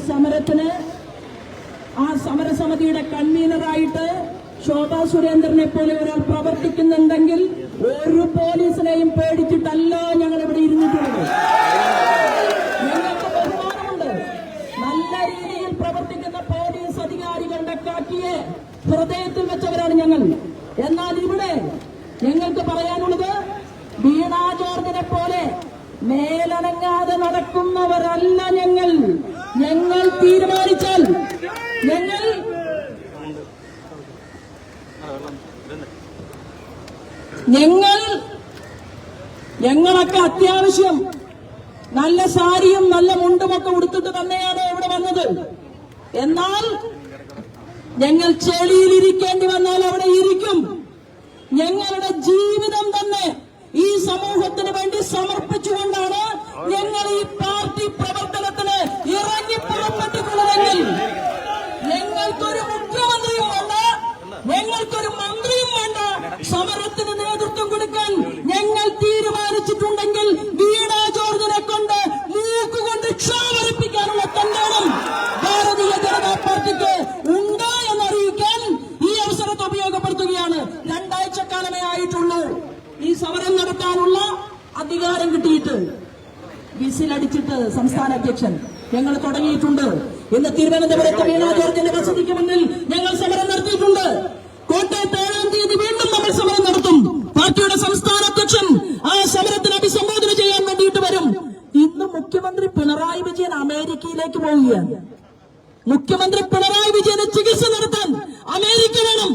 സമരത്തിന് ആ സമരസമിതിയുടെ കൺവീനറായിട്ട് ശോഭാ സുരേന്ദ്രനെ പോലെ ഒരാൾ പ്രവർത്തിക്കുന്നുണ്ടെങ്കിൽ ഒരു പോലീസിനെയും പേടിച്ചിട്ടല്ല ഞങ്ങൾ ഇവിടെ ഇരുന്നിട്ടുള്ളത്. ഞങ്ങൾക്ക് ബഹുമാനമുണ്ട്. നല്ല രീതിയിൽ പ്രവർത്തിക്കുന്ന പോലീസ് അധികാരികളുടെ കാക്കിയെ ഹൃദയത്തിൽ വെച്ചവരാണ് ഞങ്ങൾ. എന്നാൽ ഇവിടെ ഞങ്ങൾക്ക് പറയാനുള്ളത്, വീണ ജോർജിനെ പോലെ മേലനങ്ങാതെ നടക്കുന്നവരല്ല ഞങ്ങൾ. ഞങ്ങൾ തീരുമാനിച്ചാൽ ഞങ്ങളൊക്കെ അത്യാവശ്യം നല്ല സാരിയും നല്ല മുണ്ടുമൊക്കെ ഉടുത്തിട്ട് തന്നെയാണ് ഇവിടെ വന്നത്. എന്നാൽ ഞങ്ങൾ ചെളിയിലിരിക്കേണ്ടി വന്നാൽ അവിടെ ഇരിക്കും. ഞങ്ങളുടെ ജീവിതം തന്നെ ഈ സമൂഹത്തിന് വേണ്ടി സമർപ്പിച്ചുകൊണ്ടാണ് ഞങ്ങൾ ഈ പാർട്ടി പ്രവർത്തനത്തിന് ഇറങ്ങി പുറപ്പെട്ടിട്ടുള്ളതെങ്കിൽ ഞങ്ങൾക്കൊരു മുഖ്യമന്ത്രിയും വേണ്ട, ഞങ്ങൾക്കൊരു മന്ത്രിയും വേണ്ട. സമരത്തിന് നേതൃത്വം കൊടുക്കാൻ ഞങ്ങൾ തീരുമാനിച്ചിട്ടുണ്ടെങ്കിൽ വീണ ജോർജിനെ കൊണ്ട് മൂക്കുകൊണ്ട് ക്ഷാമരിപ്പിക്കാനുള്ള തന്ത്രം ഭാരതീയ ജനതാ പാർട്ടിക്ക് ഉണ്ട് എന്നറിയിക്കാൻ ഈ അവസരത്തെ ഉപയോഗപ്പെടുത്തുകയാണ്. 2 ആഴ്ചക്കാലമേ ആയിട്ടുള്ളൂ ഈ സമരം നടത്താനുള്ള അധികാരം കിട്ടിയിട്ട്. വിസിലടിച്ചിട്ട് സംസ്ഥാന അധ്യക്ഷൻ ഞങ്ങൾ തുടങ്ങിയിട്ടുണ്ട്. ഇന്ന് തിരുവനന്തപുരത്ത് വീണ ജോർജിന്റെ വസതിക്ക് മുന്നിൽ ഞങ്ങൾ സമരം നടത്തിയിട്ടുണ്ട്. കോട്ടയത്ത് 7-ാം തീയതി വീണ്ടും നമ്മൾ സമരം നടത്തും. പാർട്ടിയുടെ സംസ്ഥാന അധ്യക്ഷൻ ആ സമരത്തിന് അഭിസംബോധന ചെയ്യാൻ വേണ്ടിയിട്ട് വരും. ഇന്ന് മുഖ്യമന്ത്രി പിണറായി വിജയൻ അമേരിക്കയിലേക്ക് പോവുകയാണ്. മുഖ്യമന്ത്രി പിണറായി വിജയന് ചികിത്സ നടത്താൻ അമേരിക്ക വേണം.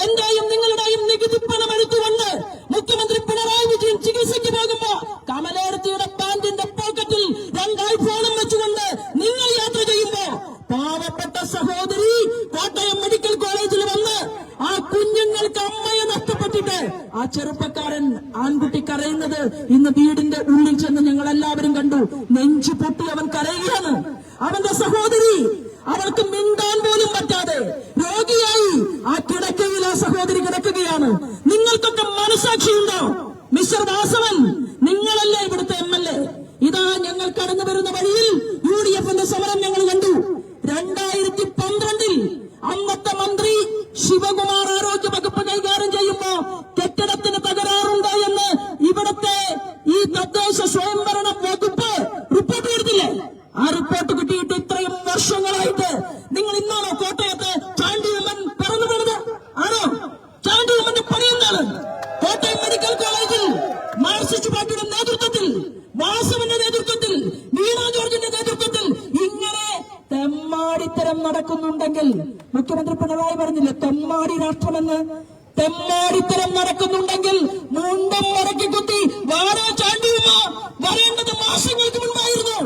എന്റെയും നിങ്ങളുടെയും നികുതി പണം എടുത്തുകൊണ്ട് മുഖ്യമന്ത്രി പിണറായി വിജയൻ ചികിത്സയ്ക്ക് പോകുമ്പോ കമലേടത്തിയുടെ പാന്റിന്റെ പോക്കറ്റിൽ 2 ഐഫോണും വെച്ചുകൊണ്ട് നിങ്ങൾ യാത്ര ചെയ്യുമ്പോ പാവപ്പെട്ട സഹോദരി കോട്ടയം മെഡിക്കൽ കോളേജിൽ വന്ന് ആ കുഞ്ഞുങ്ങൾക്ക് അമ്മയെ നഷ്ടപ്പെട്ടിട്ട് ആ ചെറുപ്പക്കാരൻ ആൺകുട്ടി കരയുന്നത് ഇന്ന് വീടിന്റെ ഉള്ളിൽ ചെന്ന് ഞങ്ങൾ എല്ലാവരും കണ്ടു. നെഞ്ചു പൊട്ടി അവൻ കരയുകയാണ്. അവന്റെ സഹോദരി, അവൾക്ക് മിണ്ടാൻ പോലും പറ്റാതെ രോഗിയായി ആ കിടക്കയിൽ ആ സഹോദരി കിടക്കുകയാണ്. നിങ്ങൾക്കൊക്കെ മനസാക്ഷിയുണ്ടോ? മിസ്റ്റർ വാസവൻ, നിങ്ങളല്ലേ ഇവിടുത്തെ MLA? ഇതാ ഞങ്ങൾ കടന്നു വരുന്ന വഴിയിൽ UDFന്റെ സമരം ഞങ്ങൾ കണ്ടു. 2012 അന്നത്തെ മന്ത്രി ശിവകുമാർ ആരോഗ്യ വകുപ്പ് കൈകാര്യം ചെയ്യുമ്പോ കെട്ടിടത്തിന് തകരാറുണ്ട് എന്ന് ഇവിടുത്തെ ഈ തദ്ദേശ സ്വയംഭരണ വകുപ്പ് റിപ്പോർട്ട് കൊടുത്തില്ലേ? ആ റിപ്പോർട്ട് കിട്ടിയിട്ട് ഇത്രയും വർഷങ്ങളായിട്ട് നിങ്ങൾ ഇന്നാണോ കോട്ടയത്ത് ചാണ്ടി ഉമ്മൻ പറന്നു വീണത്? ആണോ? ചാണ്ടി ഉമ്മന്റെ പണി എന്താണ്? കോട്ടയം മെഡിക്കൽ കോളേജിൽ മാർക്സിസ്റ്റ് പാർട്ടിയുടെ നേതൃത്വത്തിൽ, വാസവന്റെ നേതൃത്വത്തിൽ, വീണ ജോർജിന്റെ നേതൃത്വത്തിൽ ഇങ്ങനെ തെമ്മാടിത്തരം നടക്കുന്നുണ്ടെങ്കിൽ, മുഖ്യമന്ത്രി പിണറായി പറഞ്ഞില്ലേ തെമ്മാടി രാഷ്ട്രമെന്ന്? തെമ്മാടിത്തരം നടക്കുന്നുണ്ടെങ്കിൽ മുണ്ടം മടക്കി കുത്തി വാടാ ചാണ്ടിയുമ്മ വരേണ്ടത് മാസങ്ങൾക്ക് മുൻപായിരുന്നു,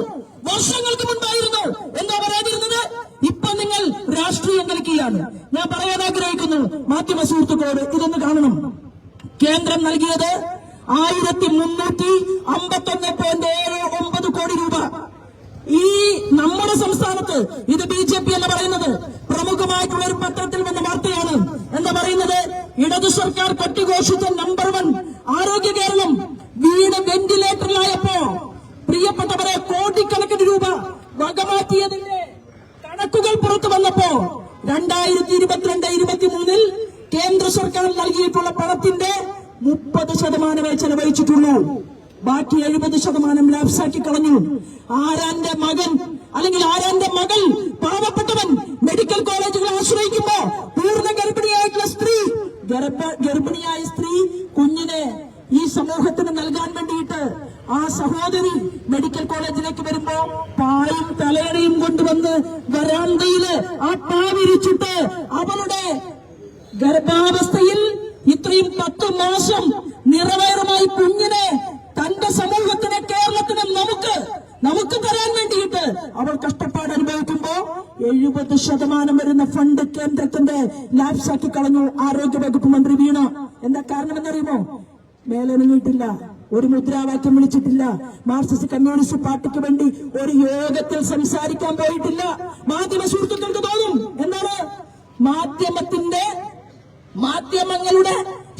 വർഷങ്ങൾക്ക് മുൻപായിരുന്നു. എന്താ പറയാതിരുന്നത്? ഇപ്പൊ നിങ്ങൾ രാഷ്ട്രീയം കളിക്കുകയാണ്. ഞാൻ പറയാൻ ആഗ്രഹിക്കുന്നു മാധ്യമ സുഹൃത്തുക്കളോട്, ഇതൊന്ന് കാണണം. കേന്ദ്രം നൽകിയത് 1351.79 കോടി രൂപ. ഈ നമ്മുടെ സംസ്ഥാനത്ത് ഇത് BJP എന്ന് പറയുന്നത് പ്രമുഖമായിട്ടുള്ള ഒരു പത്രത്തിൽ വന്ന വാർത്തയാണ്. എന്താ പറയുന്നത്? ഇടതു സർക്കാർ കൊട്ടിഘോഷിച്ച നമ്പർ 1 ആരോഗ്യ കേരളം വീട് വെന്റിലേറ്ററിലായപ്പോ പ്രിയപ്പെട്ടവരെ കോടിക്കണക്കിന് രൂപ വകമാറ്റിയതിന്റെ കണക്കുകൾ പുറത്തു വന്നപ്പോ 2022-23 കേന്ദ്ര സർക്കാർ നൽകിയിട്ടുള്ള പണത്തിന്റെ 30% ചെലവഴിച്ചിട്ടുള്ളൂ. ബാക്കി 70% ലാപ്സാക്കി കളഞ്ഞു. ആരാന്റെ മകൻ അല്ലെങ്കിൽ ആരാന്റെ മകൾ, പാവപ്പെട്ടവൻ മെഡിക്കൽ കോളേജുകളെ ആശ്രയിക്കുമ്പോ പൂർണ്ണ ഗർഭിണിയായിട്ടുള്ള സ്ത്രീ, ഗർഭിണിയായ സ്ത്രീ കുഞ്ഞിനെ ഈ സമൂഹത്തിന് നൽകാൻ വേണ്ടിയിട്ട് ആ സഹോദരി മെഡിക്കൽ കോളേജിലേക്ക് വരുമ്പോ പായും തലയണയും കൊണ്ടുവന്ന് വരാന്തയില് ആ പാ വിരിച്ചിട്ട് അവളുടെ ഗർഭാവസ്ഥയിൽ ഇത്രയും 10 മാസം നിറവേറുമായി കുഞ്ഞിനെ തന്റെ സമൂഹത്തിന്, കേരളത്തിന്, നമുക്ക് തരാൻ വേണ്ടിയിട്ട് അവൾ കഷ്ടപ്പാട് അനുഭവിക്കുമ്പോ 70% വരുന്ന ഫണ്ട് കേന്ദ്രത്തിന്റെ ലാപ്സാക്കി കളഞ്ഞു ആരോഗ്യ വകുപ്പ് മന്ത്രി വീണ. എന്താ കാരണം എന്നറിയുമോ? മേലനങ്ങിയിട്ടില്ല, ഒരു മുദ്രാവാക്യം വിളിച്ചിട്ടില്ല, മാർക്സിസ്റ്റ് കമ്മ്യൂണിസ്റ്റ് പാർട്ടിക്ക് വേണ്ടി ഒരു യോഗത്തിൽ സംസാരിക്കാൻ പോയിട്ടില്ല. മാധ്യമ സുഹൃത്തുക്കൾക്ക് തോന്നും എന്താണ്? മാധ്യമങ്ങളുടെ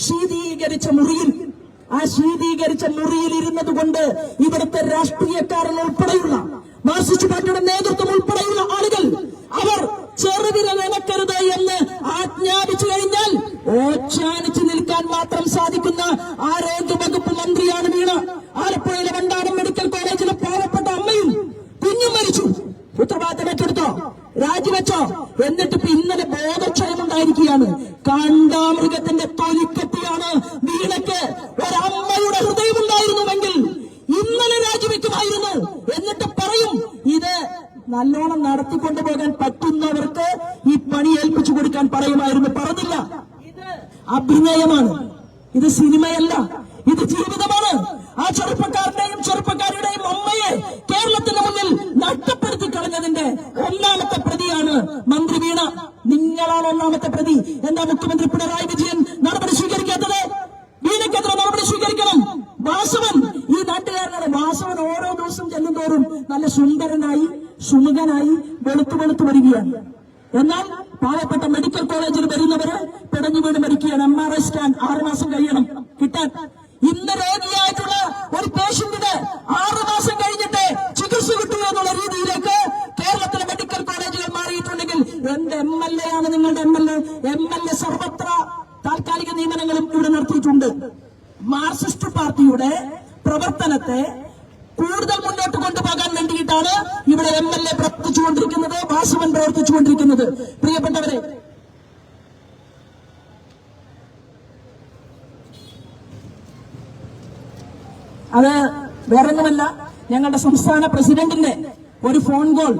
ശീതീകരിച്ച മുറിയിൽ, ആ ശീതീകരിച്ച മുറിയിൽ ഇരുന്നത് കൊണ്ട് ഇവിടുത്തെ രാഷ്ട്രീയക്കാരൻ ഉൾപ്പെടെയുള്ള മാർക്സിസ്റ്റ് പാർട്ടിയുടെ നേതൃത്വം ഉൾപ്പെടെയുള്ള വീണയാണ്. കാണ്ടാമൃഗത്തിന്റെ തൊലിക്കത്തിയാണ് വീണയ്ക്ക്. ഒരമ്മയുടെ ഹൃദയമുണ്ടായിരുന്നുവെങ്കിൽ ഇന്നലെ രാജിവെക്കുമായിരുന്നു. എന്നിട്ട് പറയും, ഇത് നല്ലോണം നടത്തിക്കൊണ്ടുപോകാൻ പറ്റുന്നവർക്ക് ഈ പണി ഏൽപ്പിച്ചു കൊടുക്കാൻ പറയുമായിരുന്നു. പറഞ്ഞില്ല. ഇത് അഭിനയമാണ്, ഇത് സിനിമയല്ല, ഇത് ജീവിതമാണ്. ആ ചെറുപ്പക്കാരന്റെയും ചെറുപ്പക്കാരുടെയും അമ്മയെ കേരളത്തിന് മുന്നിൽ നഷ്ടപ്പെടുത്തി കളഞ്ഞതിന്റെ ഒന്നാമത്തെ പ്രതിയാണ് മന്ത്രി വീണ. നിങ്ങളാണ് ഒന്നാമത്തെ പ്രതി. എന്താ മുഖ്യമന്ത്രി പിണറായി വിജയൻ നടപടി സ്വീകരിക്കാത്തത്? വീണയ്ക്കെതിരെ നടപടി സ്വീകരിക്കണം. വാസവൻ ഈ നാട്ടുകാരനാണ്. വാസവൻ ഓരോ ദിവസം ചെല്ലുന്തോറും നല്ല സുന്ദരനായി സുമുഖനായി വെളുത്തു വരികയാണ്. എന്നാൽ പാവപ്പെട്ട മെഡിക്കൽ കോളേജിൽ വരുന്നവര് പിടഞ്ഞു വീണ് മരിക്കുകയാണ്. MRI സ്കാൻ 6 മാസം കഴിയണം കിട്ടാൻ. ഇന്ന് രോഗിയായിട്ടുള്ള ഒരു പേഷ്യന്റിന് 6 മാസം കഴിഞ്ഞിട്ട് ചികിത്സ കിട്ടൂ എന്നുള്ള രീതിയിലേക്ക് കേരളത്തിലെ മെഡിക്കൽ കോളേജുകൾ മാറിയിട്ടുണ്ടെങ്കിൽ എന്ത് MLA ആണ് നിങ്ങളുടെ MLA? സർവത്ര താൽക്കാലിക നിയമനങ്ങളും ഇവിടെ നടത്തിയിട്ടുണ്ട്. മാർക്സിസ്റ്റ് പാർട്ടിയുടെ പ്രവർത്തനത്തെ കൂടുതൽ മുന്നോട്ട് കൊണ്ടുപോകാൻ വേണ്ടിയിട്ടാണ് ഇവിടെ MLA പ്രവർത്തിച്ചുകൊണ്ടിരിക്കുന്നത്, വാസവൻ പ്രവർത്തിച്ചുകൊണ്ടിരിക്കുന്നത്. പ്രിയപ്പെട്ടവരെ, അത് വേറൊന്നുമല്ല, ഞങ്ങളുടെ സംസ്ഥാന പ്രസിഡന്റിന്റെ ഒരു ഫോൺ കോൾ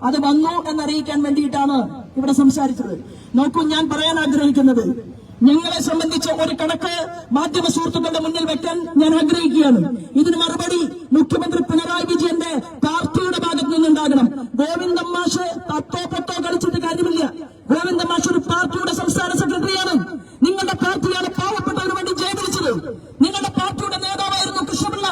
അത് വന്നു എന്നറിയിക്കാൻ വേണ്ടിയിട്ടാണ് ഇവിടെ സംസാരിച്ചത്. നോക്കൂ, ഞാൻ പറയാൻ ആഗ്രഹിക്കുന്നത്, ഞങ്ങളെ സംബന്ധിച്ച ഒരു കണക്ക് മാധ്യമ സുഹൃത്തുക്കളുടെ മുന്നിൽ വെക്കാൻ ഞാൻ ആഗ്രഹിക്കുകയാണ്. ഇതിന് മറുപടി മുഖ്യമന്ത്രി പിണറായി വിജയന്റെ പാർട്ടിയുടെ ഭാഗത്ത് നിന്നുണ്ടാകണം. ഗോവിന്ദൻ മാഷ് തത്തോ പൊത്തോ കളിച്ചിട്ട് കാര്യമില്ല. ഗോവിന്ദൻ മാഷ് ഒരു പാർട്ടിയുടെ സംസ്ഥാന സെക്രട്ടറിയാണ്. നിങ്ങളുടെ പാർട്ടിയാണ് പാവപ്പെട്ടവന് വേണ്ടി ജയവിളിച്ചത്. നിങ്ങളുടെ പാർട്ടിയുടെ നേതാവായിരുന്നു കൃഷ്ണപിള്ള.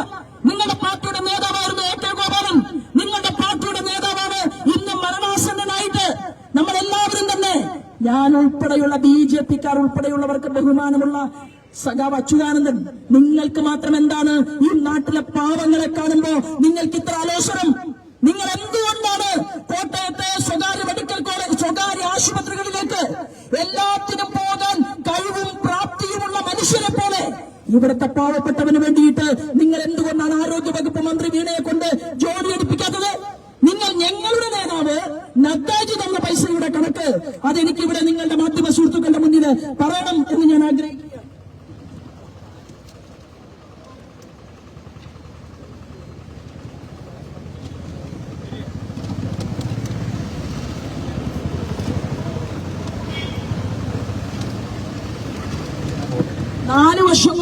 നിങ്ങളുടെ പാർട്ടിയുടെ നേതാവായിരുന്നു AK ഗോപാലൻ. നിങ്ങളുടെ പാർട്ടിയുടെ നേതാവാണ് ഇന്ന് മരണാസന്നനായിട്ട് നമ്മളെല്ലാവരും തന്നെ, ഞാൻ ഉൾപ്പെടെയുള്ള BJP-ക്കാർ ഉൾപ്പെടെയുള്ളവർക്ക് ബഹുമാനമുള്ള സഖാവ് അച്യുതാനന്ദൻ. നിങ്ങൾക്ക് മാത്രം എന്താണ് ഈ നാട്ടിലെ പാവങ്ങളെ കാണുമ്പോ നിങ്ങൾക്ക് ഇത്ര ആലോചനം? നിങ്ങൾ എന്തുകൊണ്ടാണ് കോട്ടയത്തെ സ്വകാര്യ മെഡിക്കൽ കോളേജ്, സ്വകാര്യ ആശുപത്രികളിലേക്ക് എല്ലാത്തിനും പോകാൻ കഴിവും പ്രാപ്തിയുമുള്ള മനുഷ്യരെ പോലെ ഇവിടുത്തെ പാവപ്പെട്ടവന് വേണ്ടിയിട്ട് നിങ്ങൾ എന്തുകൊണ്ടാണ് ആരോഗ്യവകുപ്പ് മന്ത്രി വീണയെ കൊണ്ട് ജോലി എടുപ്പിക്കാത്തത്? നിങ്ങൾ ഞങ്ങളുടെ നേതാവ് നദ്ദാജി തന്ന പൈസയുടെ കണക്ക് അതെനിക്കിവിടെ നിങ്ങളുടെ മാധ്യമ സുഹൃത്തുക്കളുടെ മുന്നിൽ പറയണം എന്ന് ഞാൻ ആഗ്രഹിക്കുന്നു. നാല് വർഷം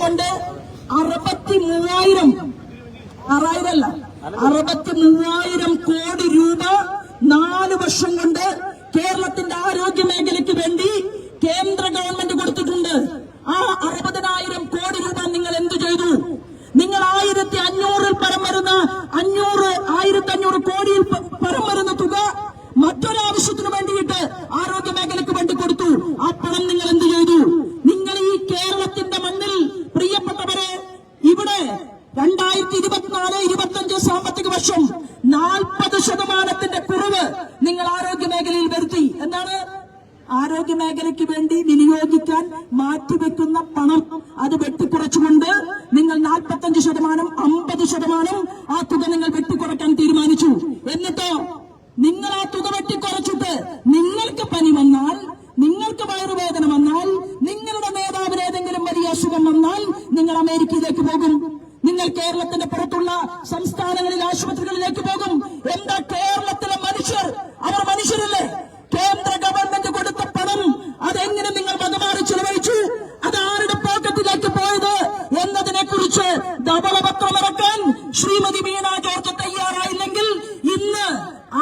കൊണ്ട് 63,000 കോടി രൂപ 4 വർഷം കൊണ്ട് കേരളത്തിന്റെ ആരോഗ്യ മേഖലയ്ക്ക് വേണ്ടി കേന്ദ്ര ഗവൺമെന്റ് കൊടുത്തിട്ടുണ്ട്. ആ 60,000 കോടി രൂപ നിങ്ങൾ എന്തു ചെയ്തു? നിങ്ങൾ 1,500 പരം വരുന്ന 1,500 കോടിയിൽ പരം വരുന്ന തുക മറ്റൊരാവശ്യത്തിന് വേണ്ടിയിട്ട് ആരോഗ്യ മേഖലയ്ക്ക് വേണ്ടി കൊടുത്തു. ആ പണം നിങ്ങൾ എന്ത് ചെയ്തു? നിങ്ങൾ ഈ കേരളത്തിന്റെ മണ്ണിൽ, പ്രിയപ്പെട്ടവരെ, ഇവിടെ 2024-25 സാമ്പത്തിക വർഷം 40% കുറവ് നിങ്ങൾ ആരോഗ്യ മേഖലയിൽ വരുത്തി. എന്താണ്? ആരോഗ്യ മേഖലയ്ക്ക് വേണ്ടി വിനിയോഗിക്കാൻ മാറ്റിവെക്കുന്ന പണം അത് വെട്ടിക്കുറച്ചുകൊണ്ട് നിങ്ങൾ 45%, 50% ആ തുക നിങ്ങൾ വെട്ടിക്കുറയ്ക്കാൻ തീരുമാനിച്ചു. എന്നിട്ടോ നിങ്ങൾ ആ തുക വെട്ടിക്കുറച്ചിട്ട് നിങ്ങൾക്ക് പനി വന്നാൽ, നിങ്ങൾക്ക് വയറുവേദന വന്നാൽ, നിങ്ങളുടെ നേതാവിന് ഏതെങ്കിലും വലിയ അസുഖം വന്നാൽ നിങ്ങൾ അമേരിക്കയിലേക്ക് പോകും. നിങ്ങൾ കേരളത്തിന്റെ പുറത്തുള്ള സംസ്ഥാനങ്ങളിൽ ആശുപത്രികളിലേക്ക് പോകും. എന്താ കേരളത്തിലെ മനുഷ്യർ? അവർ മനുഷ്യരല്ലേ? കേന്ദ്ര ഗവൺമെന്റ് കൊടുത്ത പണം അതെങ്ങനെ നിങ്ങൾ വകമാറി ചെലവഴിച്ചു? അത് ആരുടെ പോക്കറ്റിലേക്ക് പോയത് എന്നതിനെ കുറിച്ച് ധവളപത്രമിറക്കാൻ ശ്രീമതി വീണ ജോർജ് തയ്യാറായില്ലെങ്കിൽ ഇന്ന്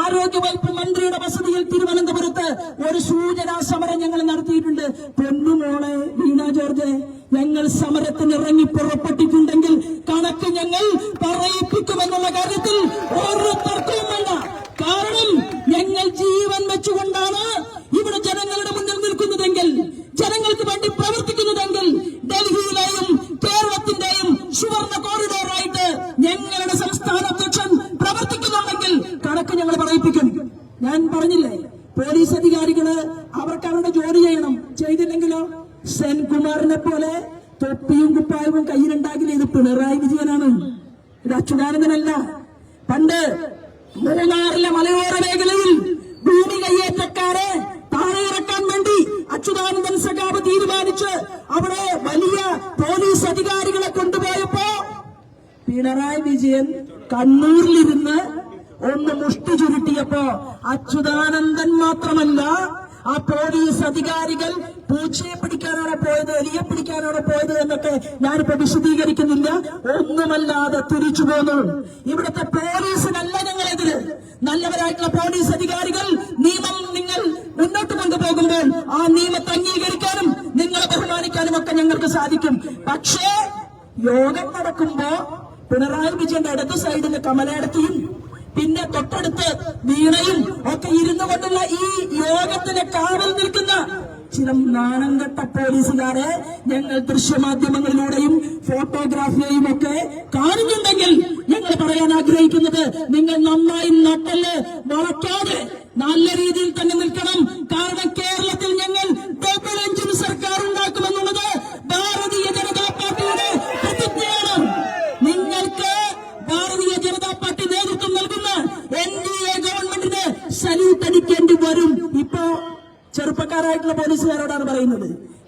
ആരോഗ്യവകുപ്പ് മന്ത്രിയുടെ വസതിയിൽ തിരുവനന്തപുരത്ത് ഒരു സൂചനാ സമരം ഞങ്ങൾ നടത്തിയിട്ടുണ്ട്. പൊന്നുമോളെ വീണ ജോർജ്, ഞങ്ങൾ സമരത്തിന് ഇറങ്ങി പുറപ്പെട്ടിട്ടുണ്ടെങ്കിൽ കണക്ക് ഞങ്ങൾ പറയിപ്പിക്കുമെന്നുള്ള കാര്യത്തിൽ ഒരു തർക്കവും വേണ്ട. കാരണം ഞങ്ങൾ ജീവൻ വെച്ചുകൊണ്ടാണ് ഇവിടെ ജനങ്ങളുടെ മുന്നിൽ നിൽക്കുന്നതെങ്കിൽ, ജനങ്ങൾക്ക് വേണ്ടി പ്രവർത്തിക്കുന്നതെങ്കിൽ, ഡൽഹിയിലെയും കേരളത്തിന്റെയും സുവർണ കോറിഡോറായിട്ട് ഞങ്ങളുടെ സംസ്ഥാന അധ്യക്ഷൻ പ്രവർത്തിക്കുന്നുണ്ടെങ്കിൽ കണക്ക് ഞങ്ങൾ പറയിപ്പിക്കും. ഞാൻ പറഞ്ഞില്ലേ, പോലീസ് അധികാരികള് അവർക്ക് അവരുടെ ജോലി ചെയ്യണം. ചെയ്തില്ലെങ്കിലോ സെൻകുമാറിനെ പോലെ തൊപ്പിയും കുപ്പായവും കയ്യിലുണ്ടാകില്ല. ഇത് പിണറായി വിജയനാണ്, ഇത് അച്യുതാനന്ദനല്ല. പണ്ട് മൂന്നാറിലെ മലയോര മേഖലയിൽ ഭൂമി കയ്യേറ്റക്കാരെ താഴെ അച്യുതാനന്ദൻ സഖാവ് തീരുമാനിച്ച് അവിടെ വലിയ പോലീസ് അധികാരികളെ കൊണ്ടുപോയപ്പോ പിണറായി വിജയൻ കണ്ണൂരിലിരുന്ന് ഒന്ന് മുഷ്ടി ചുരുട്ടിയപ്പോ അച്യുതാനന്ദൻ മാത്രമല്ല ആ പോലീസ് അധികാരികൾ പൂച്ചയെ പിടിക്കാനാണോ പോയത്, എലിയെ പിടിക്കാനാണോ പോയത് എന്നൊക്കെ ഞാനിപ്പോ വിശദീകരിക്കുന്നില്ല. ഒന്നുമല്ലാതെ തിരിച്ചു പോന്നു. ഇവിടുത്തെ പോലീസിനല്ല ഞങ്ങളെതിര്. നല്ലവരായിട്ടുള്ള പോലീസ് അധികാരികൾ നിയമം നിങ്ങൾ മുന്നോട്ട് കൊണ്ടുപോകുമ്പോൾ ആ നിയമത്തെ അംഗീകരിക്കാനും നിങ്ങളെ ബഹുമാനിക്കാനും ഒക്കെ ഞങ്ങൾക്ക് സാധിക്കും. പക്ഷേ യോഗം നടക്കുമ്പോ പിണറായി വിജയന്റെ ഇടതു സൈഡിൽ കമലേടത്തിയും പിന്നെ തൊട്ടടുത്ത് വീണയും ഒക്കെ ഇരുന്നു കൊണ്ടുള്ള ഈ യോഗത്തിന് കാവൽ നിൽക്കുന്ന ചില നാണംകെട്ട പോലീസുകാരെ ഞങ്ങൾ ദൃശ്യമാധ്യമങ്ങളിലൂടെയും ഫോട്ടോഗ്രാഫിയെയും ഒക്കെ കാണുന്നുണ്ടെങ്കിൽ ഞങ്ങൾ പറയാൻ ആഗ്രഹിക്കുന്നത്, നിങ്ങൾ നന്നായി നട്ടല് വളയ്ക്കാതെ നല്ല രീതിയിൽ തന്നെ നിൽക്കണം. കാരണം കേരളത്തിൽ ഞങ്ങൾ ഡബിൾ എഞ്ചിൻ സർക്കാർ ഉണ്ടാക്കുമെന്നുള്ളത് ഭാരതീയ ജനതാ പാർട്ടിയുടെ പ്രതിജ്ഞയാണ്. നിങ്ങൾക്ക് ഭാരതീയ ജനതാ പാർട്ടി നേതൃത്വം നൽകുന്ന NDA ഗവൺമെന്റിന് സല്യൂട്ട് അടിക്കേണ്ടി വരും. ഇപ്പോ ചെറുപ്പക്കാരായിട്ടുള്ള പോലീസുകാരോടാണ് പറയുന്നത്,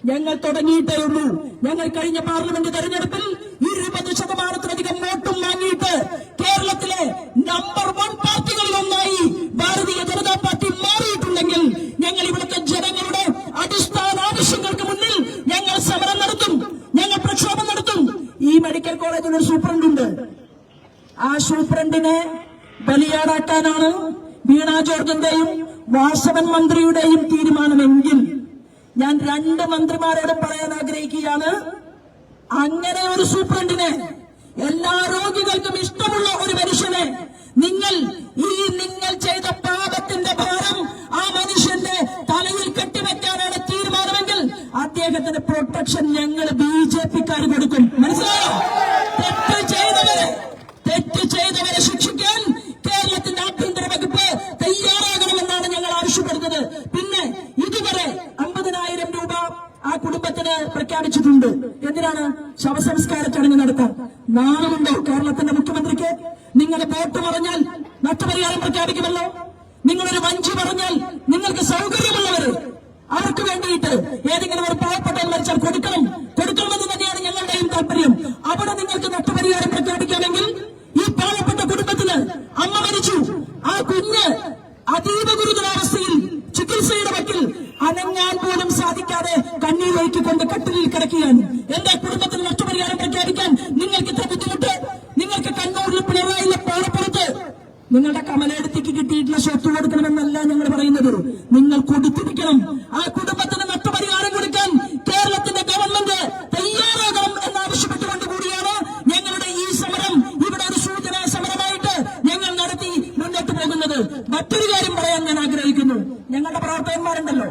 ഞങ്ങൾ തുടങ്ങിയിട്ടേ ഉള്ളൂ. ഞങ്ങൾ കഴിഞ്ഞ പാർലമെന്റ് തെരഞ്ഞെടുപ്പിൽ 20% വോട്ടും വാങ്ങിയിട്ട് കേരളത്തിലെ നമ്പർ 1 പാർട്ടികളിൽ ഒന്നായി ഭാരതീയ ജനതാ പാർട്ടി മാറിയിട്ടുണ്ടെങ്കിൽ ഞങ്ങൾ ഇവിടുത്തെ ജനങ്ങളുടെ അടിസ്ഥാന ആവശ്യങ്ങൾക്ക് മുന്നിൽ ഞങ്ങൾ സമരം നടത്തും, ഞങ്ങൾ പ്രക്ഷോഭം നടത്തും. ഈ മെഡിക്കൽ കോളേജിൽ ഒരു സൂപ്രണ്ടുണ്ട്. ആ സൂപ്രണ്ടിനെ ബലിയാടാക്കാനാണ് വീണ ജോർജിന്റെയും വാസവൻ മന്ത്രിയുടെയും തീരുമാനമെങ്കിൽ ഞാൻ 2 മന്ത്രിമാരോട് പറയാൻ ആഗ്രഹിക്കുകയാണ്, അങ്ങനെ ഒരു സൂപ്രണ്ടിനെ, എല്ലാ രോഗികൾക്കും ഇഷ്ടമുള്ള ഒരു മനുഷ്യനെ നിങ്ങൾ ചെയ്ത പാപത്തിന്റെ ഭാരം ആ മനുഷ്യന്റെ തലയിൽ കെട്ടിവെക്കാനാണ് തീരുമാനമെങ്കിൽ അദ്ദേഹത്തിന് പ്രൊട്ടക്ഷൻ ഞങ്ങൾ BJP-ക്കാർ കൊടുക്കും. മനസ്സിലായോ? തെറ്റ് ചെയ്തവരെ ശിക്ഷിക്കാൻ കേരളത്തിന്റെ ആഭ്യന്തര വകുപ്പ് തയ്യാറാകണമെന്നാണ് ഞങ്ങൾ ആവശ്യപ്പെടുന്നത്. പിന്നെ ഇതുവരെ 50,000 രൂപ ആ കുടുംബത്തിന് പ്രഖ്യാപിച്ചിട്ടുണ്ട്. എന്തിനാണ്? ശവസംസ്കാര ചടങ്ങ് നടത്താൻ. നാണമുണ്ടോ കേരളത്തിന്റെ മുഖ്യമന്ത്രിക്ക്? നിങ്ങൾ വോട്ട് പറഞ്ഞാൽ നഷ്ടപരിഹാരം പ്രഖ്യാപിക്കുമല്ലോ. നിങ്ങളൊരു വഞ്ചി പറഞ്ഞാൽ നിങ്ങൾക്ക് സൗകര്യമുള്ളവര് അവർക്ക് വേണ്ടിയിട്ട് ഏതെങ്കിലും ഒരു പാവപ്പെട്ടവൻ മരിച്ചാൽ കൊടുക്കണമെന്ന് തന്നെയാണ് ഞങ്ങളുടെയും താല്പര്യം. അവിടെ നിങ്ങൾക്ക് നഷ്ടപരിഹാരം പ്രഖ്യാപിക്കാമെങ്കിൽ ഈ പാവപ്പെട്ട കുടുംബത്തിന് അമ്മ മരിച്ചു, ആ കുഞ്ഞ് അതീവ ഗുരുതരാവസ്ഥയിൽ ചികിത്സയുടെ വക്കിൽ അനങ്ങാൻ പോലും സാധിക്കാതെ കണ്ണീരൊഴുക്കിക്കൊണ്ട് കട്ടിലിൽ കിടക്കുകയാണ്. എന്താ കുടുംബത്തിന് നഷ്ടപരിഹാരം പ്രഖ്യാപിക്കാൻ നിങ്ങൾക്ക് ഇത്ര ബുദ്ധിമുട്ട്? നിങ്ങൾക്ക് കണ്ണൂരിൽ പിണറായിലെ പാലപ്പുറത്ത് നിങ്ങളുടെ കമലേടത്തിക്ക് കിട്ടിയിട്ടുള്ള സ്വത്ത് കൊടുക്കണമെന്നല്ല ഞങ്ങൾ പറയുന്നത്, നിങ്ങൾ കൊടുത്തിരിക്കണം. ആ കുടുംബത്തിന് നഷ്ടപരിഹാരം കൊടുക്കാൻ കേരളത്തിന്റെ ഗവൺമെന്റ് തയ്യാറാകണം എന്നാവശ്യപ്പെട്ടുകൊണ്ട് കൂടിയാണ് ഞങ്ങളുടെ ഈ സമരം ഇവിടെ ഒരു സൂചനാ സമരമായിട്ട് ഞങ്ങൾ നടത്തി മുന്നോട്ട് പോകുന്നത്. മറ്റൊരു കാര്യം പറയാൻ ഞാൻ ആഗ്രഹിക്കുന്നു. ഞങ്ങളുടെ പ്രവർത്തകന്മാരുണ്ടല്ലോ,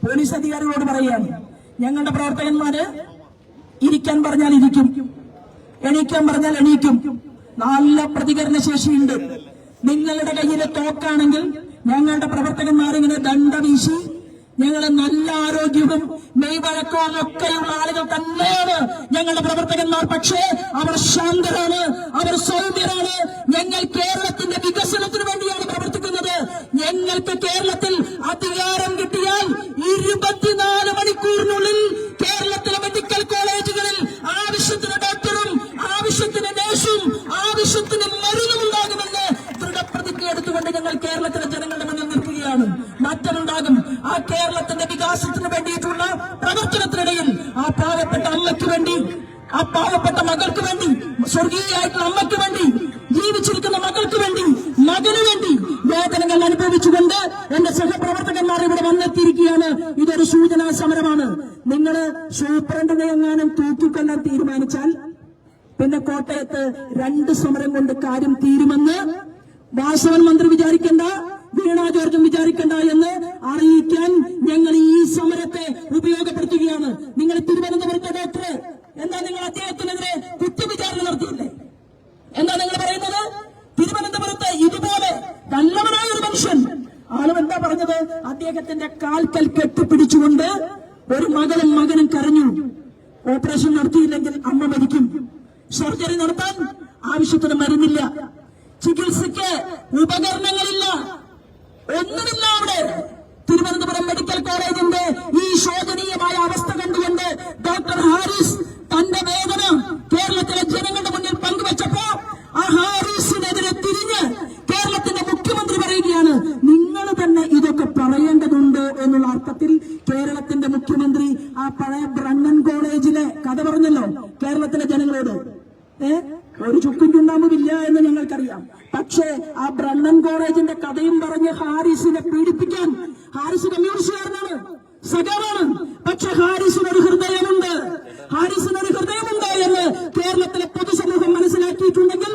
പോലീസ് അധികാരികളോട് പറയുകയാണ്, ഞങ്ങളുടെ പ്രവർത്തകന്മാര് ഇരിക്കാൻ പറഞ്ഞാൽ ഇരിക്കും, എണീക്കാൻ പറഞ്ഞാൽ എണീക്കും, നല്ല പ്രതികരണ ശേഷിയുണ്ട്. നിങ്ങളുടെ കയ്യിലെ തോക്കാണെങ്കിൽ ഞങ്ങളുടെ പ്രവർത്തകന്മാരിങ്ങനെ ദണ്ഡ വീശി ഞങ്ങളെ നല്ല ആരോഗ്യവും മെയ്വഴക്കവും ഒക്കെയുള്ള ആളുകൾ തന്നെയാണ് ഞങ്ങളുടെ പ്രവർത്തകന്മാർ. പക്ഷേ അവർ ശാന്തരാണ്, അവർ സൗമ്യരാണ്. ഞങ്ങൾ കേരളത്തിന്റെ വികസനത്തിന് വേണ്ടിയാണ് പ്രവർത്തിക്കുന്നത്. ഞങ്ങൾക്ക് കേരളത്തിൽ അധികാരം കിട്ടിയാൽ 24 മണിക്കൂറിനുള്ളിൽ കേരളത്തിലെ മെഡിക്കൽ കോളേജുകളിൽ ആവശ്യത്തിന് ഡോക്ടറും ആവശ്യത്തിന് നഴ്സും ആവശ്യത്തിന് മരുന്നും ഉണ്ടാകുമെന്ന് ദൃഢപ്രതിജ്ഞ എടുത്തുകൊണ്ട് ഞങ്ങൾ കേരളത്തിലെ ജനങ്ങളുടെ മുന്നിൽ നിൽക്കുകയാണ്. മാറ്റമുണ്ടാകും. ആ കേരളത്തിന്റെ വികാസത്തിന് വേണ്ടിയിട്ടുള്ള പ്രവർത്തനത്തിനിടയിൽ ആ പാവപ്പെട്ട അമ്മയ്ക്ക് വേണ്ടി, ആ പാവപ്പെട്ട മകൾക്ക് വേണ്ടി, സ്വർഗീയമായിട്ടുള്ള അമ്മയ്ക്ക് വേണ്ടി, ജീവിച്ചിരിക്കുന്ന മകൾക്ക് വേണ്ടി, മകന് വേണ്ടി വേദനകൾ അനുഭവിച്ചുകൊണ്ട് എന്റെ സഹപ്രവർത്തകന്മാർ ഇവിടെ വന്നെത്തിയിരിക്കുകയാണ്. ഇതൊരു സൂചനാ സമരമാണ്. നിങ്ങള് സൂപ്രണ്ടിനെ എങ്ങാനും തൂക്കിക്കൊല്ലാൻ തീരുമാനിച്ചാൽ പിന്നെ കോട്ടയത്ത് 2 സമരം കൊണ്ട് കാര്യം തീരുമെന്ന് വാസവൻ മന്ത്രി വിചാരിക്കേണ്ട, വീണ ജോർജും വിചാരിക്കേണ്ട എന്ന് അറിയിക്കാൻ ഞങ്ങൾ ഈ സമരത്തെ ഉപയോഗപ്പെടുത്തുകയാണ്. നിങ്ങൾ തിരുവനന്തപുരത്തെ ഡോക്ടർ എന്താ നിങ്ങൾ അദ്ദേഹത്തിനെതിരെ കുറ്റവിചാരണ നടത്തിയില്ലേ? എന്താ നിങ്ങൾ പറയുന്നത്? തിരുവനന്തപുരത്ത് ഇതുപോലെ നല്ലവനായ ഒരു മനുഷ്യൻ, ആളും എന്താ പറഞ്ഞത്? അദ്ദേഹത്തിന്റെ കാൽക്കൽ കെട്ടിപ്പിടിച്ചുകൊണ്ട് ഒരു മകനും കരഞ്ഞു. ഓപ്പറേഷൻ നടത്തിയില്ലെങ്കിൽ അമ്മ മരിക്കും, സർജറി നടത്താൻ ആവശ്യത്തിന് മരുന്നില്ല, ചികിത്സയ്ക്ക് ഉപകരണങ്ങളില്ല, ഒന്നുമില്ല. അവിടെ തിരുവനന്തപുരം മെഡിക്കൽ കോളേജിന്റെ ഈ ശോധന എന്നുള്ള അർത്ഥത്തിൽ കേരളത്തിന്റെ മുഖ്യമന്ത്രി ആ പഴയ ബ്രണ്ണൻ കോളേജിലെ കഥ പറഞ്ഞല്ലോ കേരളത്തിലെ ജനങ്ങളോട്. ഒരു ചുക്കും ചുണ്ണാമ്പുമില്ല എന്ന് ഞങ്ങൾക്കറിയാം. പക്ഷേ ആ ബ്രണ്ണൻ കോളേജിന്റെ കഥയും പറഞ്ഞ് ഹാരിസിനെ പീഡിപ്പിക്കാൻ, ഹാരിസ് കമ്മ്യൂണിസ്റ്റുകാരനാണ്, സഖാവാണ്, പക്ഷെ ഹാരിസിനൊരു ഹൃദയമുണ്ട് എന്ന് കേരളത്തിലെ പൊതുസമൂഹം മനസ്സിലാക്കിയിട്ടുണ്ടെങ്കിൽ